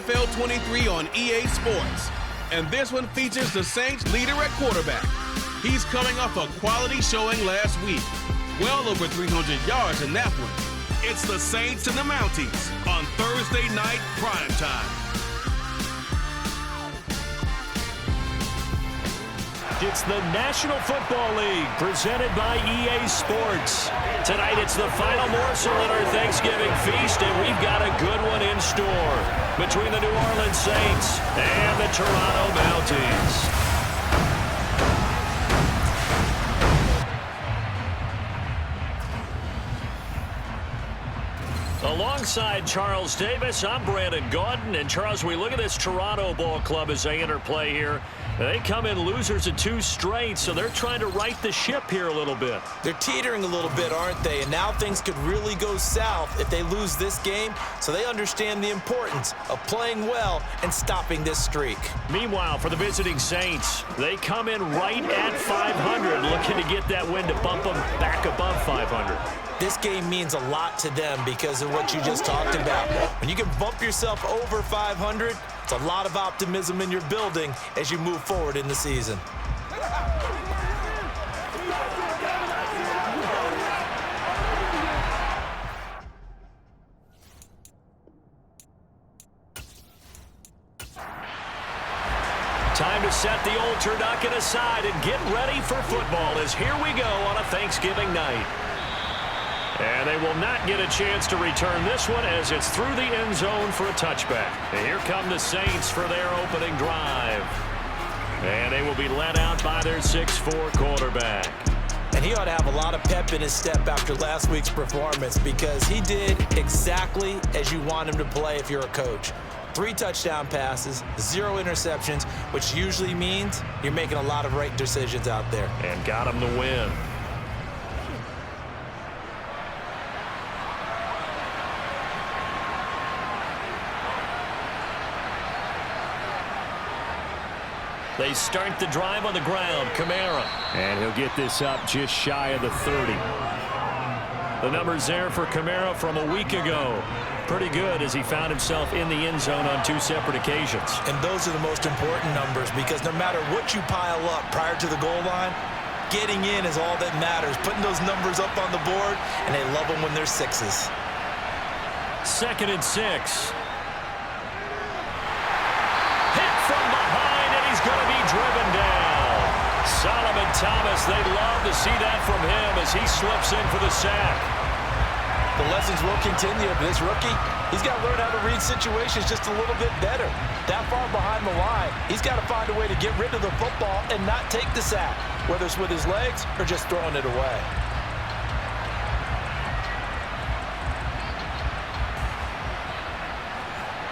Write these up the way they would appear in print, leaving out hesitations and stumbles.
NFL 23 on EA Sports. And this one features the Saints leader at quarterback. He's coming off a quality showing last week. Well over 300 yards in that one. It's the Saints and the Mounties on Thursday night primetime. It's the National Football League presented by EA Sports. Tonight it's the final morsel in our Thanksgiving feast, and we've got a good one in store between the New Orleans Saints and the Toronto Mounties. Alongside Charles Davis, I'm Brandon Gaudin. And Charles, we look at this Toronto ball club as they interplay here. They come in losers of 2 straight, so they're trying to right the ship here a little bit. They're teetering a little bit, aren't they? And now things could really go south if they lose this game, so they understand the importance of playing well and stopping this streak. Meanwhile, for the visiting Saints, they come in right at 500, looking to get that win to bump them back above 500. This game means a lot to them because of what you just talked about. When you can bump yourself over 500, it's a lot of optimism in your building as you move forward in the season. Time to set the old turducken aside and get ready for football as here we go on a Thanksgiving night. And they will not get a chance to return this one as it's through the end zone for a touchback. And here come the Saints for their opening drive. And they will be led out by their 6'4" quarterback. And he ought to have a lot of pep in his step after last week's performance because he did exactly as you want him to play if you're a coach. 3 touchdown passes, 0 interceptions, which usually means you're making a lot of right decisions out there. And got him the win. They start the drive on the ground. Kamara. And he'll get this up just shy of the 30. The numbers there for Kamara from a week ago. Pretty good as he found himself in the end zone on 2 separate occasions. And those are the most important numbers because no matter what you pile up prior to the goal line, getting in is all that matters. Putting those numbers up on the board, and they love them when they're 6s. 2nd and 6. Going to be driven down. Solomon Thomas, they'd love to see that from him as he slips in for the sack. The lessons will continue, but this rookie, he's got to learn how to read situations just a little bit better. That far behind the line, he's got to find a way to get rid of the football and not take the sack, whether it's with his legs or just throwing it away.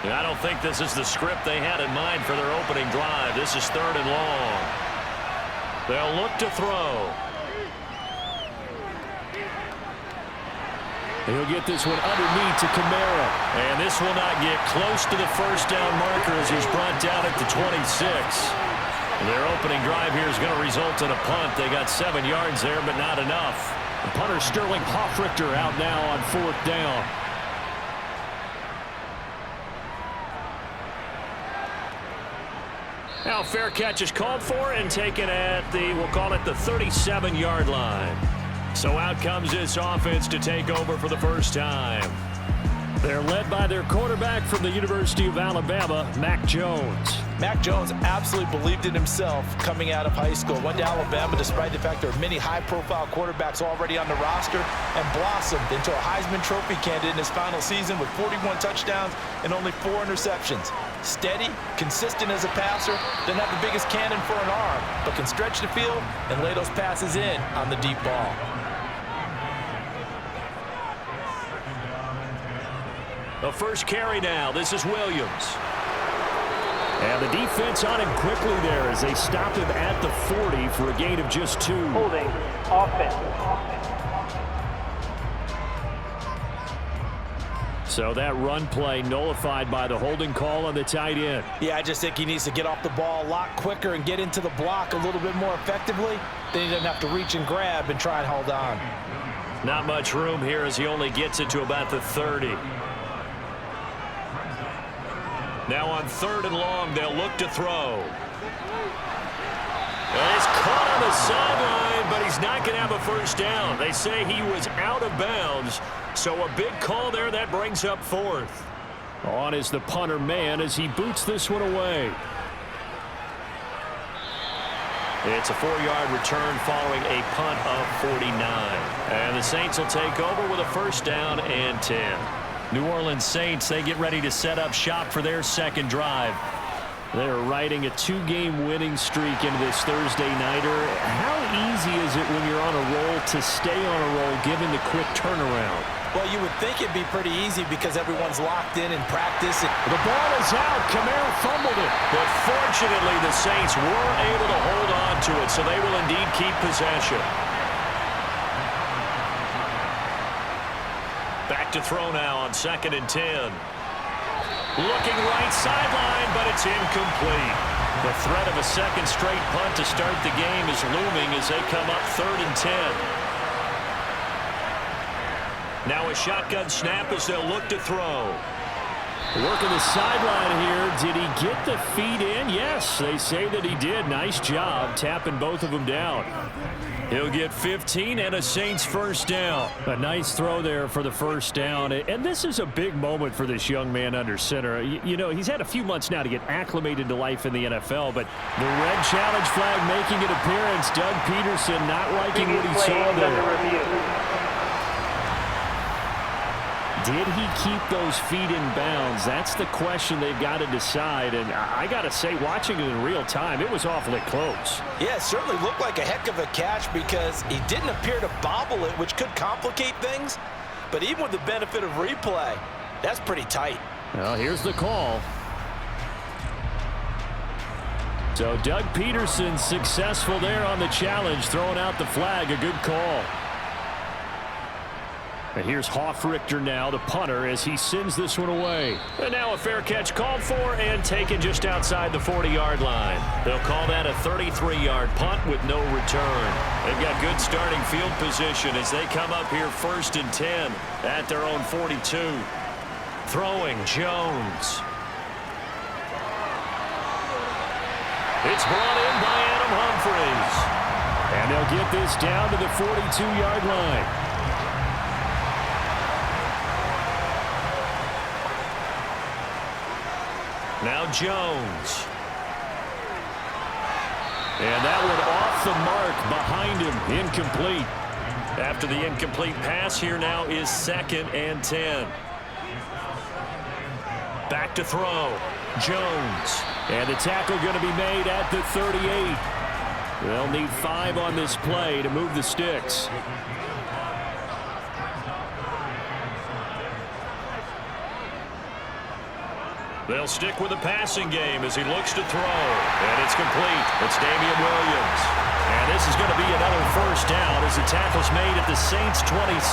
I don't think this is the script they had in mind for their opening drive. This is 3rd and long. They'll look to throw. He'll get this one underneath to Kamara. And this will not get close to the first down marker as he's brought down at the 26. Their opening drive here is going to result in a punt. They got 7 yards there, but not enough. The punter Sterling Hoffrichter out now on 4th down. Now fair catch is called for and taken at the, we'll call it the 37-yard line. So out comes this offense to take over for the first time. They're led by their quarterback from the University of Alabama, Mac Jones. Mac Jones absolutely believed in himself coming out of high school. Went to Alabama despite the fact there are many high-profile quarterbacks already on the roster and blossomed into a Heisman Trophy candidate in his final season with 41 touchdowns and only 4 interceptions. Steady, consistent as a passer, doesn't have the biggest cannon for an arm, but can stretch the field and lay those passes in on the deep ball. The first carry now. This is Williams. And the defense on him quickly there as they stop him at the 40 for a gain of just 2. Holding offense. So that run play nullified by the holding call on the tight end. Yeah, I just think he needs to get off the ball a lot quicker and get into the block a little bit more effectively. Then he doesn't have to reach and grab and try and hold on. Not much room here as he only gets it to about the 30. Now on 3rd and long, they'll look to throw. And he's caught on the sideline, but he's not going to have a first down. They say he was out of bounds, so a big call there. That brings up 4th. On is the punter man as he boots this one away. It's a 4-yard return following a punt of 49. And the Saints will take over with a first down and 10. New Orleans Saints, they get ready to set up shop for their second drive. They're riding a 2-game winning streak into this Thursday nighter. How easy is it when you're on a roll to stay on a roll given the quick turnaround? Well, you would think it'd be pretty easy because everyone's locked in practice. The ball is out. Kamara fumbled it. But fortunately, the Saints were able to hold on to it, so they will indeed keep possession. Back to throw now on 2nd and 10. Looking right sideline, but it's incomplete. The threat of a second straight punt to start the game is looming as they come up 3rd and 10. Now a shotgun snap as they'll look to throw. Working the sideline here. Did he get the feet in? Yes, they say that he did. Nice job tapping both of them down. He'll get 15 and a Saints first down. A nice throw there for the first down. And this is a big moment for this young man under center. You know, he's had a few months now to get acclimated to life in the NFL, but the red challenge flag making an appearance. Doug Peterson not liking what he saw there. Did he keep those feet in bounds? That's the question they've got to decide. And I got to say, watching it in real time, it was awfully close. Yeah, it certainly looked like a heck of a catch because he didn't appear to bobble it, which could complicate things. But even with the benefit of replay, that's pretty tight. Well, here's the call. So Doug Peterson successful there on the challenge, throwing out the flag. A good call. And here's Hoffrichter now, the punter, as he sends this one away. And now a fair catch called for and taken just outside the 40-yard line. They'll call that a 33-yard punt with no return. They've got good starting field position as they come up here 1st and 10 at their own 42. Throwing Jones. It's brought in by Adam Humphries. And they'll get this down to the 42-yard line. Now Jones. And that one off the mark behind him. Incomplete. After the incomplete pass, here now is 2nd and 10. Back to throw. Jones. And the tackle going to be made at the 38. They'll need 5 on this play to move the sticks. They'll stick with the passing game as he looks to throw. And it's complete. It's Damian Williams. And this is going to be another first down as the tackle's made at the Saints' 26.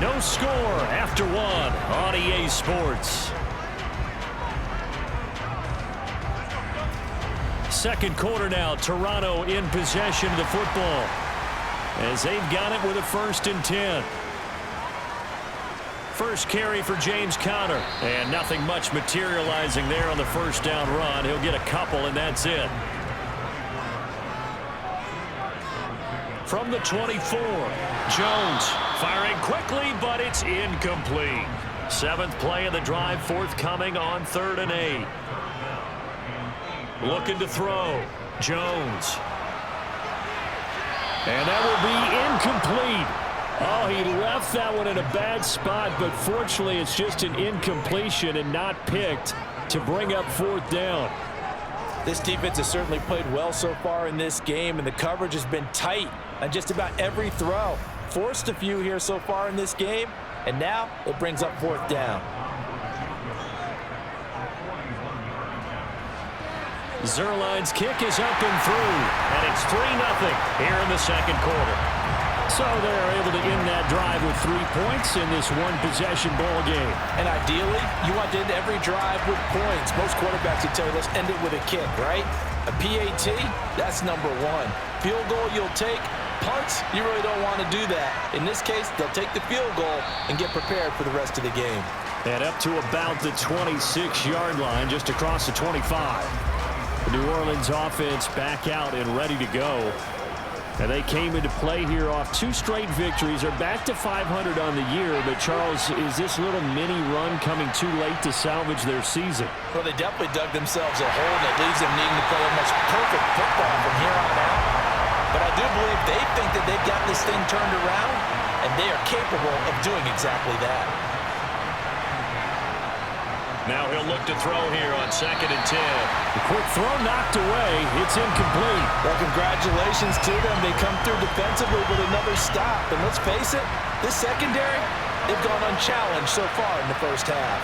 No score after 1 on EA Sports. Second quarter now, Toronto in possession of the football as they've got it with a 1st and 10. First carry for James Conner, and nothing much materializing there on the first down run. He'll get a couple, and that's it. From the 24, Jones firing quickly, but it's incomplete. 7th play of the drive forthcoming on 3rd and 8. Looking to throw. Jones. And that will be incomplete. Oh, he left that one in a bad spot, but fortunately it's just an incompletion and not picked to bring up 4th down. This defense has certainly played well so far in this game, and the coverage has been tight on just about every throw. Forced a few here so far in this game, and now it brings up 4th down. Zerline's kick is up and through, and it's 3-0 here in the second quarter. So they're able to end that drive with 3 points in this one-possession ball game. And ideally, you want to end every drive with points. Most quarterbacks would tell you, let's end it with a kick, right? A PAT, that's number one. Field goal you'll take. Punts, you really don't want to do that. In this case, they'll take the field goal and get prepared for the rest of the game. And up to about the 26-yard line, just across the 25. The New Orleans offense back out and ready to go. And they came into play here off 2 straight victories. They're back to 500 on the year. But, Charles, is this little mini run coming too late to salvage their season? Well, they definitely dug themselves a hole that leaves them needing to play almost perfect football from here on out. But I do believe they think that they've got this thing turned around, and they are capable of doing exactly that. Now he'll look to throw here on 2nd and 10. The quick throw knocked away. It's incomplete. Well, congratulations to them. They come through defensively with another stop. And let's face it, this secondary, they've gone unchallenged so far in the first half.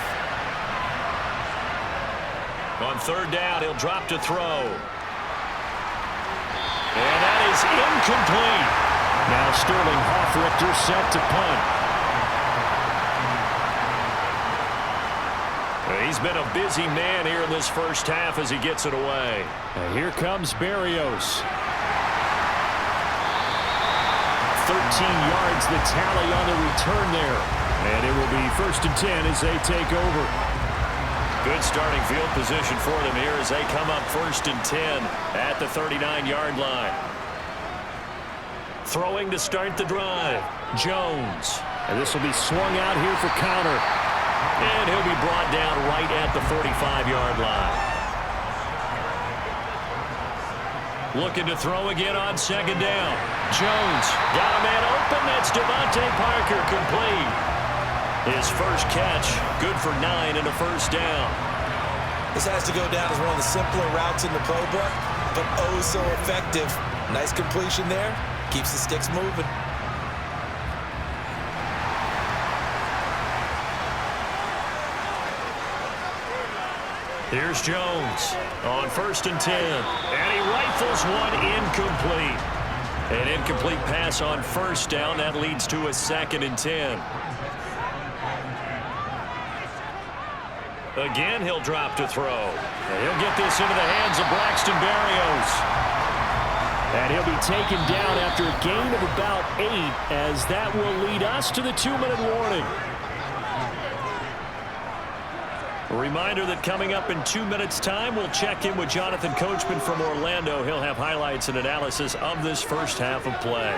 On 3rd down, he'll drop to throw. And that is incomplete. Now Sterling Hoffrichter set to punt. He's been a busy man here in this first half as he gets it away. And here comes Berrios. 13 yards the tally on the return there. And it will be 1st and 10 as they take over. Good starting field position for them here as they come up 1st and 10 at the 39-yard line. Throwing to start the drive. Jones. And this will be swung out here for counter. And he'll be brought down right at the 45-yard line. Looking to throw again on 2nd down. Jones got a man open. That's Devontae Parker, complete. His first catch, good for 9 and a 1st down. This has to go down as one of the simpler routes in the playbook, but oh so effective. Nice completion there. Keeps the sticks moving. Here's Jones on 1st and 10. And he rifles one incomplete. An incomplete pass on 1st down. That leads to a 2nd and 10. Again, he'll drop to throw. And he'll get this into the hands of Braxton Berrios. And he'll be taken down after a gain of about 8, as that will lead us to the 2-minute warning. A reminder that coming up in 2 minutes' time, we'll check in with Jonathan Coachman from Orlando. He'll have highlights and analysis of this first half of play.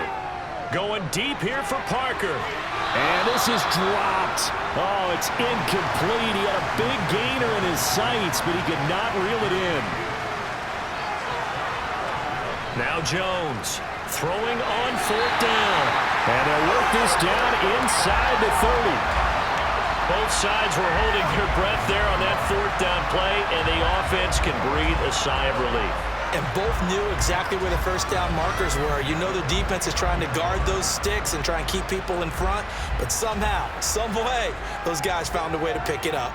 Going deep here for Parker. And this is dropped. Oh, it's incomplete. He had a big gainer in his sights, but he could not reel it in. Now Jones throwing on 4th down. And they'll work this down inside the 30. Both sides were holding their breath there on that 4th down play, and the offense can breathe a sigh of relief. And both knew exactly where the 1st down markers were. You know the defense is trying to guard those sticks and try and keep people in front, but somehow, some way, those guys found a way to pick it up.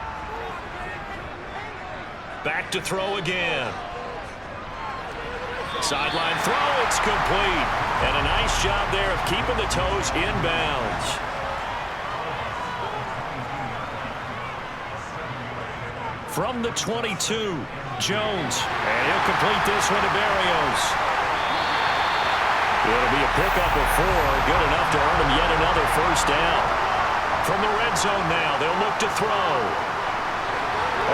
Back to throw again. Sideline throw, it's complete. And a nice job there of keeping the toes inbounds. From the 22, Jones. And he'll complete this one to Berrios. It'll be a pickup of 4. Good enough to earn him yet another 1st down. From the red zone now, they'll look to throw.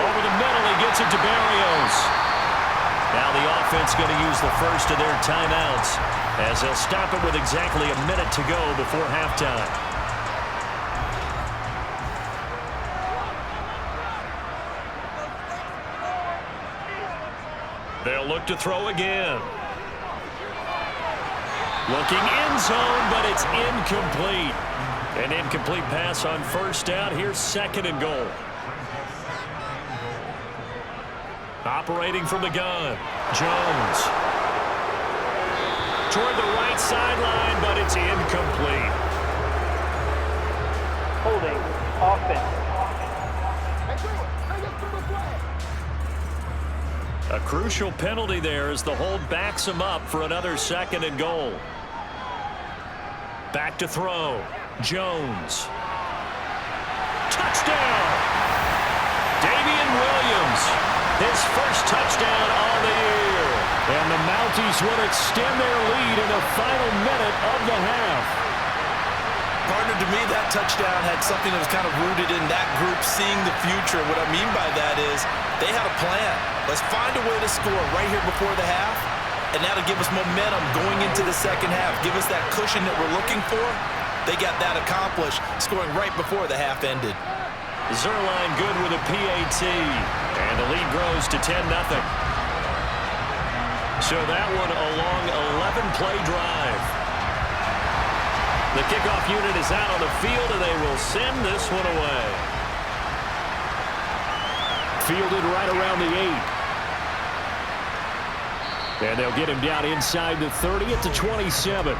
Over the middle, he gets it to Berrios. Now the offense going to use the first of their timeouts as they'll stop it with exactly a minute to go before halftime. They'll look to throw again. Looking end zone, but it's incomplete. An incomplete pass on 1st down. Here's 2nd and goal. Operating from the gun, Jones. Toward the right sideline, but it's incomplete. Holding, offense. A crucial penalty there as the hold backs him up for another 2nd and goal. Back to throw. Jones. Touchdown! Damian Williams. His first touchdown all the year. And the Mounties will extend their lead in the final minute of the half. Partner, to me, that touchdown had something that was kind of rooted in that group seeing the future. What I mean by that is they had a plan. Let's find a way to score right here before the half, and that'll give us momentum going into the second half. Give us that cushion that we're looking for. They got that accomplished, scoring right before the half ended. Zerline good with a PAT, and the lead grows to 10-0. So that one a long 11-play drive. The kickoff unit is out on the field, and they will send this one away. Fielded right around the 8. And they'll get him down inside the 30 at the 27.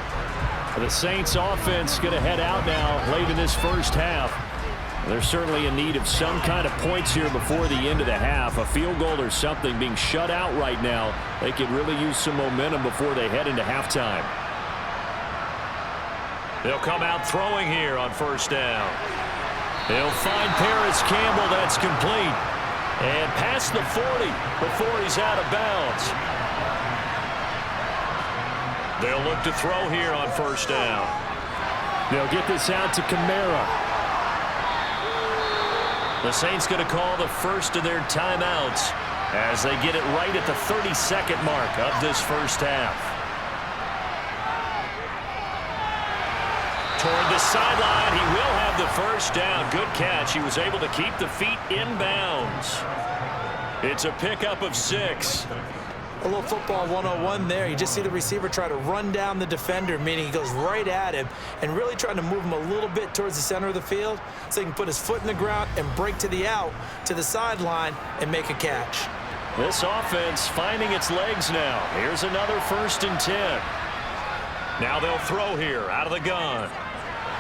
The Saints offense going to head out now late in this first half. They're certainly in need of some kind of points here before the end of the half. A field goal or something. Being shut out right now, they could really use some momentum before they head into halftime. They'll come out throwing here on first down. They'll find Paris Campbell. That's complete. And past the 40 before he's out of bounds. They'll look to throw here on first down. They'll get this out to Kamara. The Saints going to call the first of their timeouts as they get it right at the 30-second mark of this first half. Toward the sideline, he will have the first down. Good catch. He was able to keep the feet in bounds. It's a pickup of 6. A little football 101 there. You just see the receiver try to run down the defender, meaning he goes right at him and really trying to move him a little bit towards the center of the field so he can put his foot in the ground and break to the out, to the sideline, and make a catch. This offense finding its legs now. Here's another 1st and 10. Now they'll throw here out of the gun.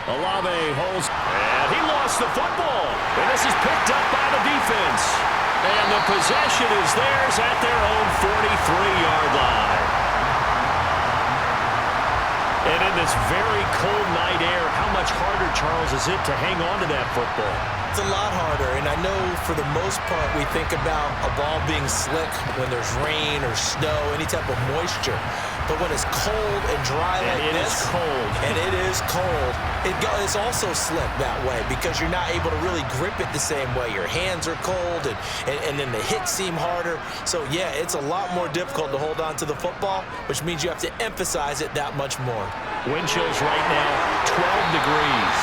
Olave holds, and he lost the football. And this is picked up by the defense. And the possession is theirs at their own 43-yard line. And in this very cold night air, how much harder, Charles, is it to hang on to that football? It's a lot harder, and I know for the most part we think about a ball being slick when there's rain or snow, any type of moisture. But when it's cold and dry like this, and it is cold, it's also slick that way because you're not able to really grip it the same way. Your hands are cold, and then the hits seem harder. So, yeah, it's a lot more difficult to hold on to the football, which means you have to emphasize it that much more. Wind chills right now, 12 degrees.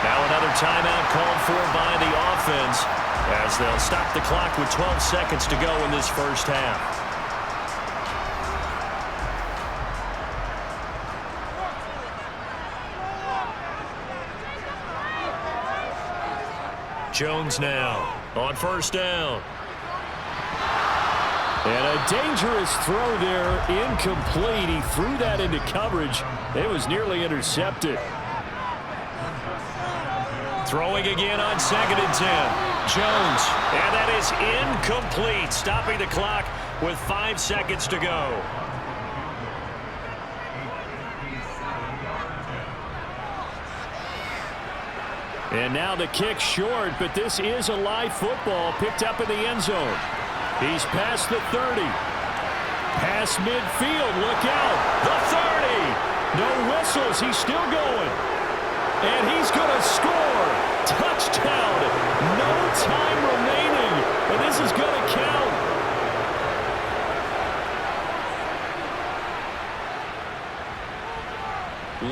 Now another timeout called for by the offense as they'll stop the clock with 12 seconds to go in this first half. Jones now on first down. And a dangerous throw there, incomplete. He threw that into coverage. It was nearly intercepted. Throwing again on 2nd and 10. Jones, and that is incomplete, stopping the clock with 5 seconds to go. And now the kick short, but this is a live football picked up in the end zone. He's past the 30. Past midfield, look out. The 30. No whistles, he's still going. And he's going to score. Touchdown. No time remaining. And this is going to count.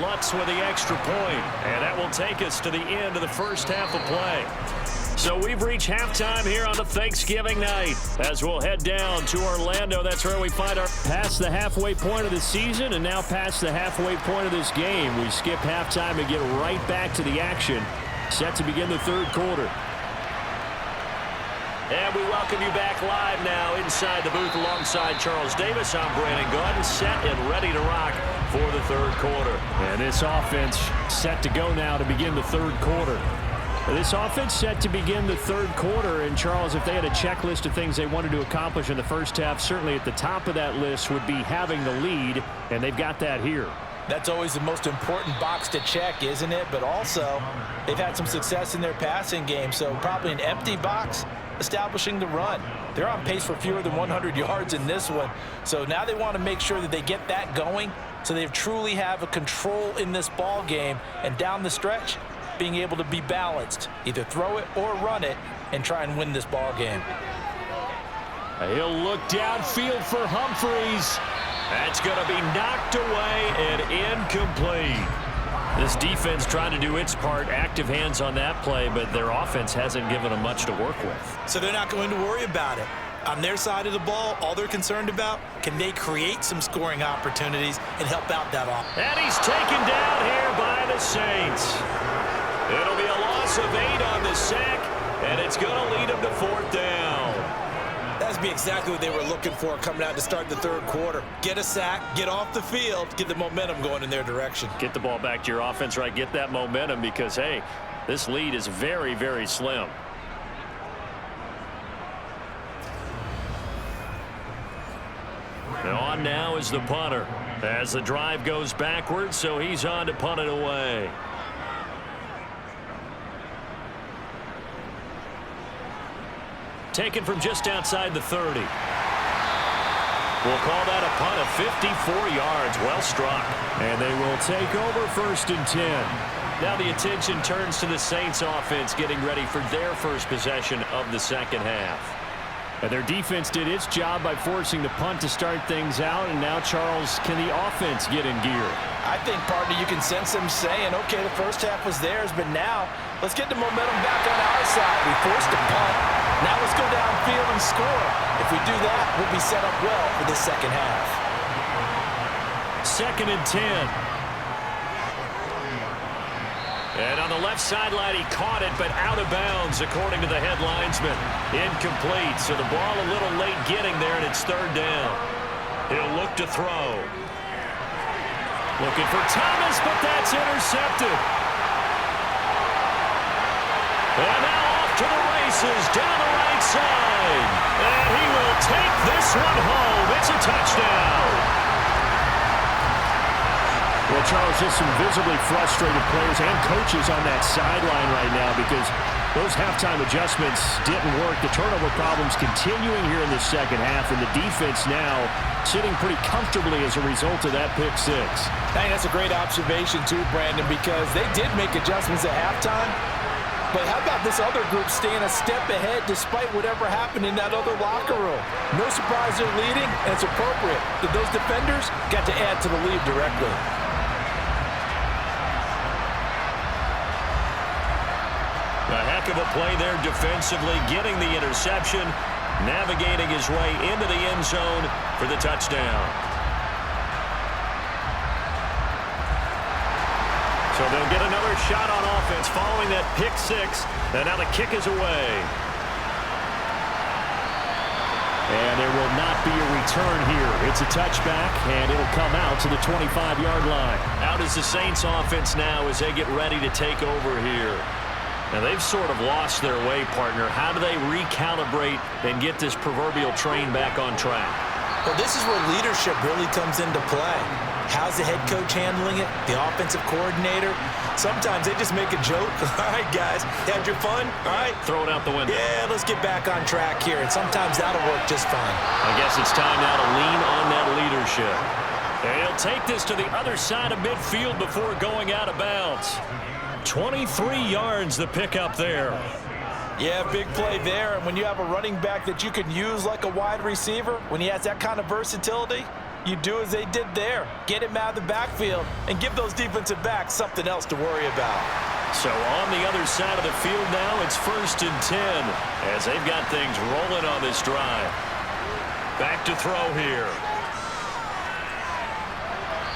Lutz with the extra point, and that will take us to the end of the first half of play. So we've reached halftime here on the Thanksgiving night as we'll head down to Orlando. That's where we find our past the halfway point of the season and now past the halfway point of this game. We skip halftime and get right back to the action. Set to begin the third quarter. And we welcome you back live now inside the booth alongside Charles Davis. I'm Brandon Gordon, set and ready to rock for the third quarter. And this offense set to go now to begin the third quarter. This offense set to begin the third quarter. And, Charles, if they had a checklist of things they wanted to accomplish in the first half, certainly at the top of that list would be having the lead, and they've got that here. That's always the most important box to check, isn't it? But also, they've had some success in their passing game, so probably an empty box. establishing the run. They're on pace for fewer than 100 yards in this one. So now they want to make sure that they get that going so they truly have a control in this ball game. And down the stretch, being able to be balanced, either throw it or run it and try and win this ball game. He'll look downfield for Humphreys. That's going to be knocked away and incomplete. This defense trying to do its part, active hands on that play, but their offense hasn't given them much to work with. So they're not going to worry about it. On their side of the ball, all they're concerned about, can they create some scoring opportunities and help out that offense? And he's taken down here by the Saints. It'll be a loss of 8 on the sack, and it's going to lead them to 4th down. That's be exactly what they were looking for coming out to start the third quarter. Get a sack, get off the field, get the momentum going in their direction. Get the ball back to your offense, right? Get that momentum because, hey, this lead is very, very slim. And on now is the punter as the drive goes backwards, so he's on to punt it away. Taken from just outside the 30. We'll call that a punt of 54 yards. Well struck. And they will take over 1st and 10. Now the attention turns to the Saints offense getting ready for their first possession of the second half. And their defense did its job by forcing the punt to start things out. And now, Charles, can the offense get in gear? I think, partner, you can sense them saying, okay, the first half was theirs, but now let's get the momentum back on our side. We forced a punt. Now let's go downfield and score. If we do that, we'll be set up well for the second half. 2nd and 10. And on the left sideline, he caught it, but out of bounds, according to the head linesman. Incomplete, so the ball a little late getting there, and it's 3rd down. He'll look to throw. Looking for Thomas, but that's intercepted. And now off to the races, down the right side. And he will take this one home. It's a touchdown. Well, Charles, just some visibly frustrated players and coaches on that sideline right now because those halftime adjustments didn't work. The turnover problems continuing here in the second half, and the defense now sitting pretty comfortably as a result of that pick 6. I think that's a great observation, too, Brandon, because they did make adjustments at halftime. But how about this other group staying a step ahead despite whatever happened in that other locker room? No surprise they're leading, and it's appropriate that those defenders got to add to the lead directly. A heck of a play there defensively, getting the interception, navigating his way into the end zone for the touchdown. So they'll get another shot on offense following that pick 6, and now the kick is away. And there will not be a return here. It's a touchback, and it'll come out to the 25-yard line. Out is the Saints offense now as they get ready to take over here. Now, they've sort of lost their way, partner. How do they recalibrate and get this proverbial train back on track? Well, this is where leadership really comes into play. How's the head coach handling it? The offensive coordinator? Sometimes they just make a joke. All right, guys, had your fun? All right. Throw it out the window. Yeah, let's get back on track here. And sometimes that'll work just fine. I guess it's time now to lean on that leadership. And he'll take this to the other side of midfield before going out of bounds. 23 yards the pickup there. Yeah, big play there. And when you have a running back that you can use like a wide receiver, when he has that kind of versatility, you do as they did there. Get him out of the backfield and give those defensive backs something else to worry about. So on the other side of the field now, it's 1st and 10 as they've got things rolling on this drive. Back to throw here.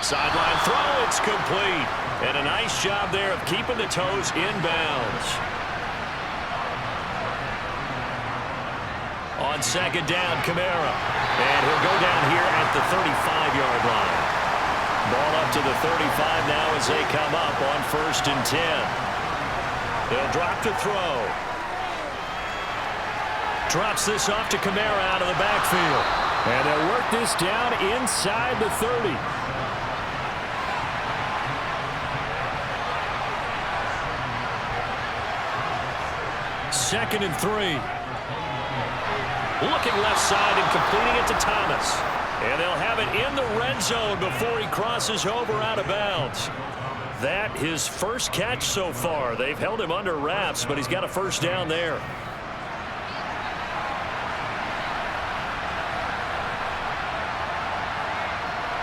Sideline throw, it's complete. And a nice job there of keeping the toes inbounds. On 2nd down, Kamara. And he'll go down here at the 35-yard line. Ball up to the 35 now as they come up on 1st and 10. They'll drop to throw. Drops this off to Kamara out of the backfield. And they'll work this down inside the 30. 2nd and 3. Looking left side and completing it to Thomas. And they'll have it in the red zone before he crosses over out of bounds. That his first catch so far. They've held him under wraps, but he's got a first down there.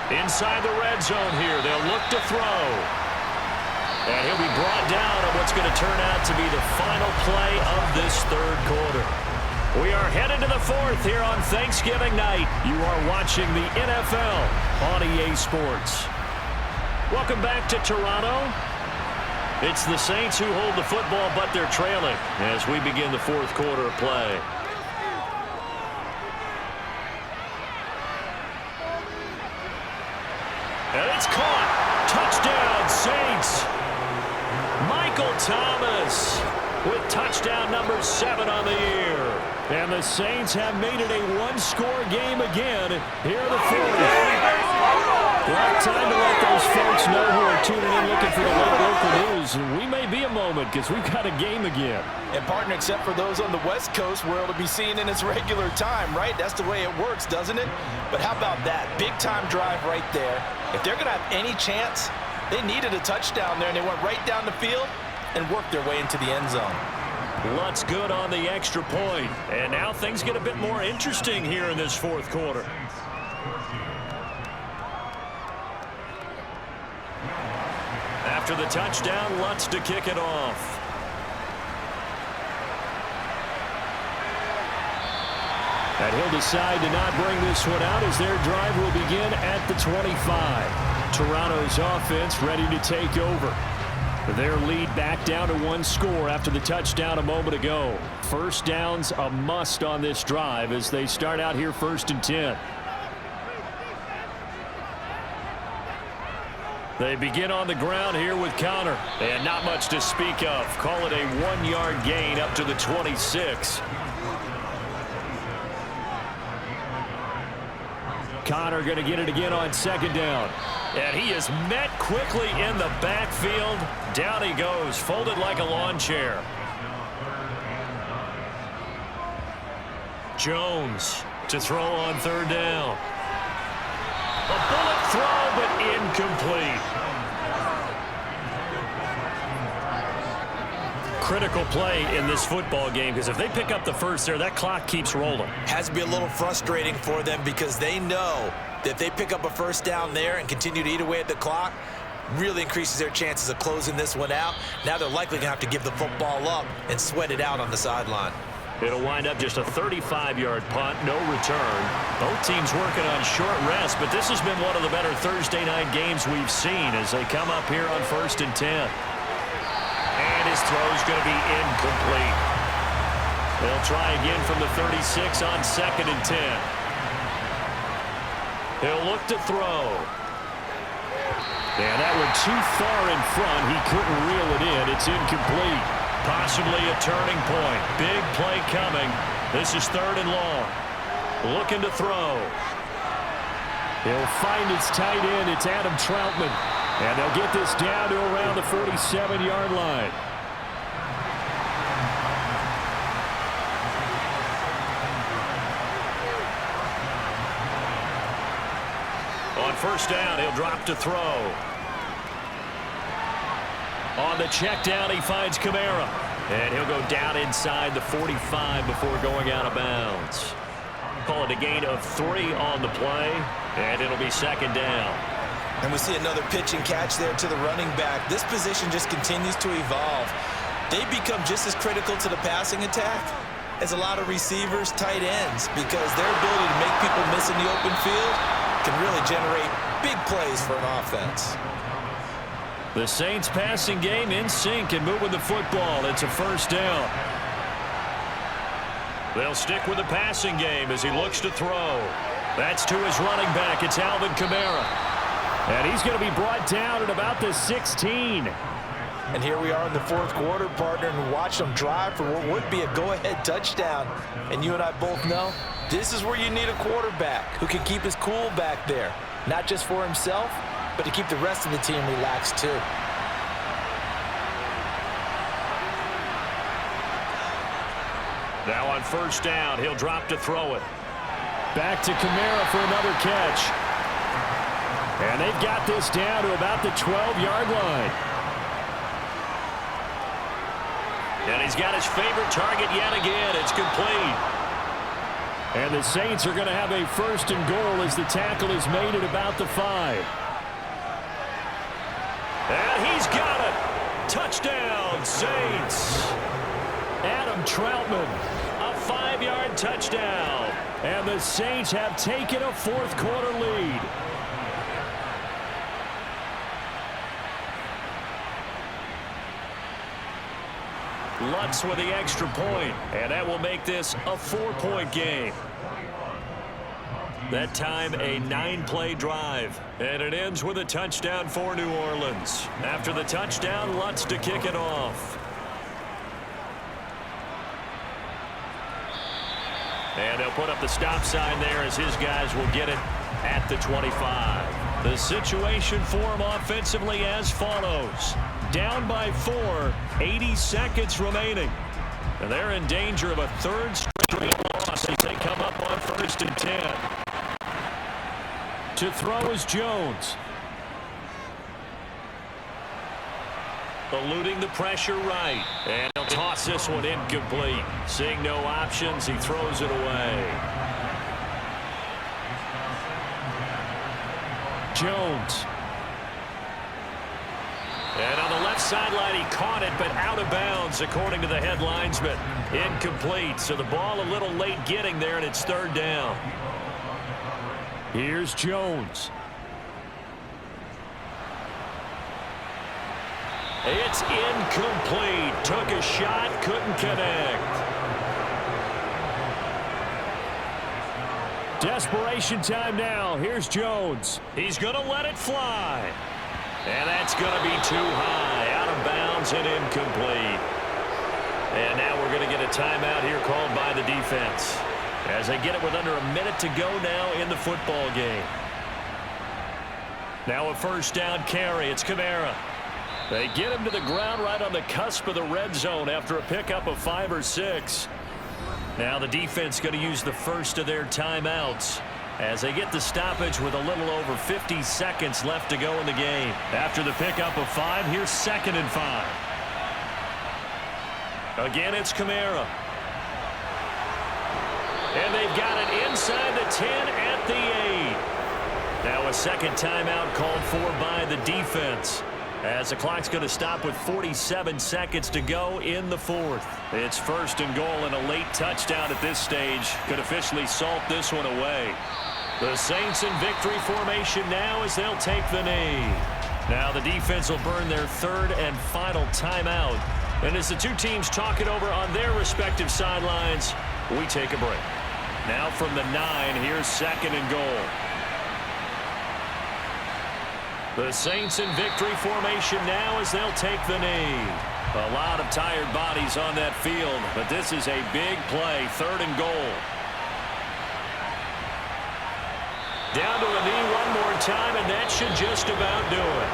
Inside the red zone here, they'll look to throw. And he'll be brought down on what's going to turn out to be the final play of this third quarter. We are headed to the fourth here on Thanksgiving night. You are watching the NFL on EA Sports. Welcome back to Toronto. It's the Saints who hold the football, but they're trailing as we begin the fourth quarter of play. And it's caught. Touchdown, Saints. Michael Thomas with touchdown number 7 on the year. And the Saints have made it a one-score game again here in the fourth. Well, time to let those folks know who are tuning in looking for the late local news. We may be a moment because we've got a game again. And partner, except for those on the West Coast, we're able to be seen in its regular time, right? That's the way it works, doesn't it? But how about that? Big-time drive right there. If they're going to have any chance, they needed a touchdown there, and they went right down the field and worked their way into the end zone. Lutz good on the extra point. And now things get a bit more interesting here in this fourth quarter. After the touchdown, Lutz to kick it off. And he'll decide to not bring this one out as their drive will begin at the 25. Toronto's offense ready to take over. Their lead back down to one score after the touchdown a moment ago. First down's a must on this drive as they start out here 1st and 10. They begin on the ground here with Connor. And not much to speak of. Call it a 1-yard gain up to the 26. Connor going to get it again on 2nd down. And he is met quickly in the backfield. Down he goes, folded like a lawn chair. Jones to throw on 3rd down. A bullet throw, but incomplete. Critical play in this football game because if they pick up the first there, that clock keeps rolling. Has to be a little frustrating for them because they know that if they pick up a first down there and continue to eat away at the clock, really increases their chances of closing this one out. Now they're likely going to have to give the football up and sweat it out on the sideline. It'll wind up just a 35-yard punt, no return. Both teams working on short rest, but this has been one of the better Thursday night games we've seen as they come up here on 1st and 10. And his throw's going to be incomplete. They'll try again from the 36 on 2nd and 10. He'll look to throw. And that one too far in front. He couldn't reel it in. It's incomplete. Possibly a turning point. Big play coming. This is 3rd and long. Looking to throw. He'll find his tight end. It's Adam Troutman. And they'll get this down to around the 47-yard line. On 1st down, he'll drop to throw. On the check down, he finds Kamara. And he'll go down inside the 45 before going out of bounds. Call it a gain of 3 on the play. And it'll be 2nd down. And we see another pitch and catch there to the running back. This position just continues to evolve. They become just as critical to the passing attack as a lot of receivers, tight ends, because their ability to make people miss in the open field can really generate big plays for an offense. The Saints passing game in sync and moving the football. It's a 1st down. They'll stick with the passing game as he looks to throw. That's to his running back. It's Alvin Kamara. And he's going to be brought down at about the 16. And here we are in the 4th quarter, partner, and watch them drive for what would be a go-ahead touchdown. And you and I both know this is where you need a quarterback who can keep his cool back there, not just for himself, but to keep the rest of the team relaxed too. Now on first down, he'll drop to throw it. Back to Kamara for another catch. And they've got this down to about the 12-yard line. And he's got his favorite target yet again. It's complete. And the Saints are going to have a first and goal as the tackle is made at about the 5. And he's got it. Touchdown, Saints. Adam Troutman, a 5-yard touchdown. And the Saints have taken a fourth-quarter lead. Lutz with the extra point, and that will make this a 4-point game. That time a 9-play drive, and it ends with a touchdown for New Orleans. After the touchdown, Lutz to kick it off. And they'll put up the stop sign there as his guys will get it at the 25. The situation for him offensively as follows. Down by 4, 80 seconds remaining. And they're in danger of a third straight loss as they come up on first and 10. To throw is Jones. Eluding the pressure right. And he'll toss this one incomplete. Seeing no options, he throws it away. Jones. And on the left sideline, he caught it, but out of bounds, according to the head linesman. Incomplete, so the ball a little late getting there, and it's third down. Here's Jones. It's incomplete. Took a shot, couldn't connect. Desperation time now. Here's Jones. He's going to let it fly. And that's going to be too high. Out of bounds and incomplete. And now we're going to get a timeout here called by the defense, as they get it with under a minute to go now in the football game. Now a first down carry. It's Kamara. They get him to the ground right on the cusp of the red zone after a pickup of 5 or 6. Now the defense going to use the first of their timeouts as they get the stoppage with a little over 50 seconds left to go in the game. After the pickup of 5, here's 2nd and 5. Again, it's Kamara. And they've got it inside the 10 at the 8. Now a second timeout called for by the defense, as the clock's going to stop with 47 seconds to go in the 4th. It's first and goal, and a late touchdown at this stage could officially salt this one away. The Saints in victory formation now as they'll take the knee. Now the defense will burn their third and final timeout. And as the two teams talk it over on their respective sidelines, we take a break. Now from the 9, here's 2nd and goal. The Saints in victory formation now as they'll take the knee. A lot of tired bodies on that field, but this is a big play, 3rd and goal. Down to a knee one more time, and that should just about do it.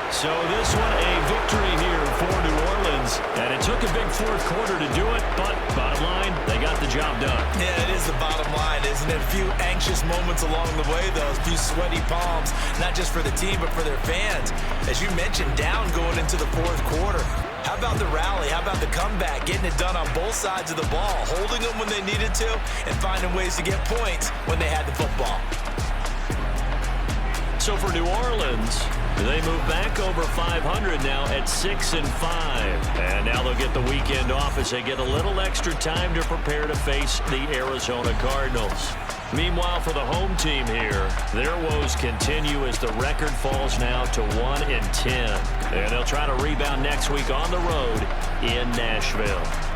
So this one a victory here for New Orleans, and it took a big 4th quarter to do it, but bottom line, they got the job done. Yeah, it is the bottom line, isn't it? A few anxious moments along the way, though, a few sweaty palms, not just for the team, but for their fans. As you mentioned, down going into the 4th quarter. How about the rally? How about the comeback? Getting it done on both sides of the ball, holding them when they needed to, and finding ways to get points when they had the football. So for New Orleans, they move back over 500 now at 6 and 5. And now they'll get the weekend off as they get a little extra time to prepare to face the Arizona Cardinals. Meanwhile, for the home team here, their woes continue as the record falls now to 1 and 10. And they'll try to rebound next week on the road in Nashville.